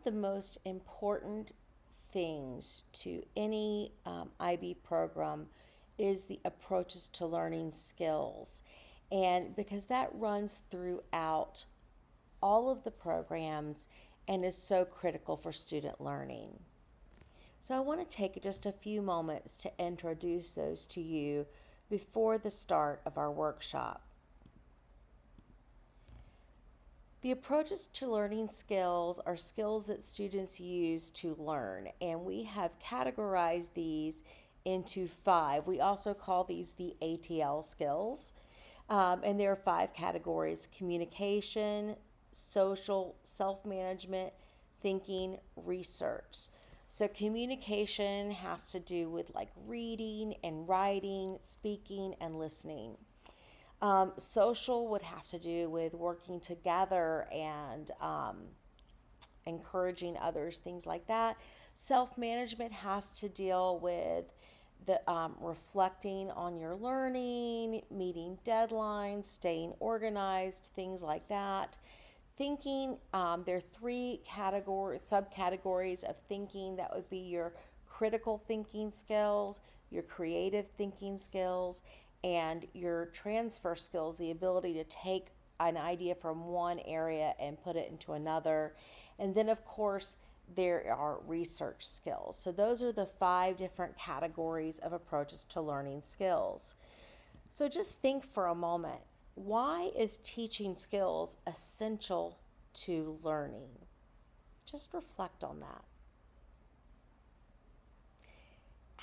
the most important things to any IB program is the approaches to learning skills. And because that runs throughout all of the programs and is so critical for student learning. So I want to take just a few moments to introduce those to you before the start of our workshop. The approaches to learning skills are skills that students use to learn, and we have categorized these into 5. We also call these the ATL skills, and there are 5 categories: communication, social, self-management, thinking, research. So communication has to do with like reading and writing, speaking, and listening. Social would have to do with working together and encouraging others, things like that. Self-management has to deal with the reflecting on your learning, meeting deadlines, staying organized, things like that. Thinking, there are 3 subcategories of thinking. That would be your critical thinking skills, your creative thinking skills, and your transfer skills, the ability to take an idea from one area and put it into another. And then, of course, there are research skills. So those are the 5 different categories of approaches to learning skills. So just think for a moment, why is teaching skills essential to learning? Just reflect on that.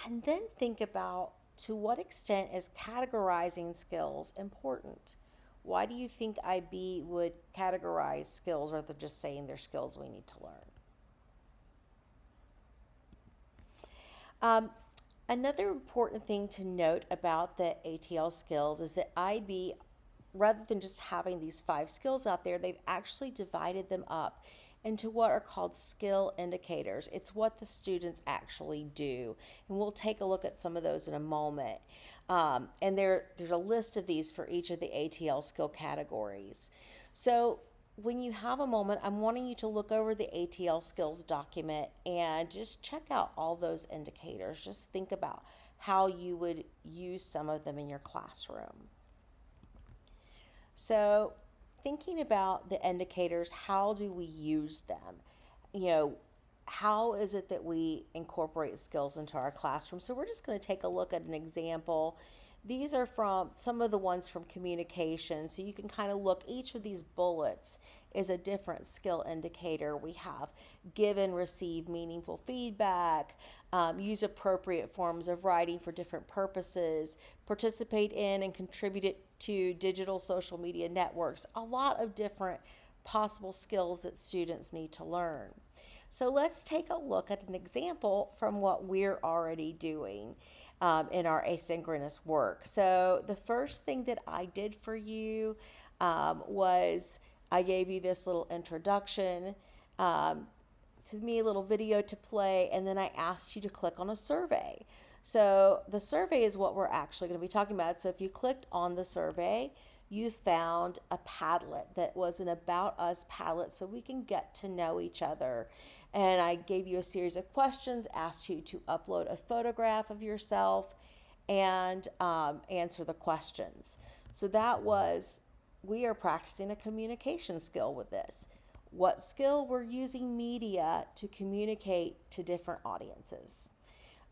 And then think about, to what extent is categorizing skills important? Why do you think IB would categorize skills rather than just saying they're skills we need to learn? Another important thing to note about the ATL skills is that IB, rather than just having these 5 skills out there, they've actually divided them up into what are called skill indicators. It's what the students actually do. And we'll take a look at some of those in a moment. And there's a list of these for each of the ATL skill categories. So when you have a moment, I'm wanting you to look over the ATL skills document and just check out all those indicators. Just think about how you would use some of them in your classroom. So thinking about the indicators, how do we use them? How is it that we incorporate skills into our classroom? So we're just going to take a look at an example. These are from some of the ones from communication. So you can kind of look, each of these bullets is a different skill indicator. We have give and receive meaningful feedback, use appropriate forms of writing for different purposes, participate in and contribute to digital social media networks, a lot of different possible skills that students need to learn. So let's take a look at an example from what we're already doing in our asynchronous work. So the first thing that I did for you was I gave you this little introduction to me, a little video to play, and then I asked you to click on a survey. So the survey is what we're actually going to be talking about. So if you clicked on the survey, you found a Padlet that was an About Us Padlet, so we can get to know each other. And I gave you a series of questions, asked you to upload a photograph of yourself and answer the questions. So we are practicing a communication skill with this. What skill? We're using media to communicate to different audiences.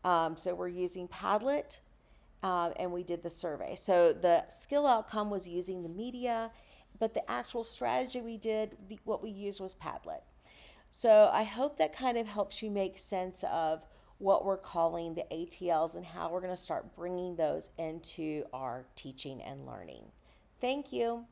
So we're using Padlet, and we did the survey. So the skill outcome was using the media, but the actual strategy what we used was Padlet. So I hope that kind of helps you make sense of what we're calling the ATLs and how we're going to start bringing those into our teaching and learning. Thank you.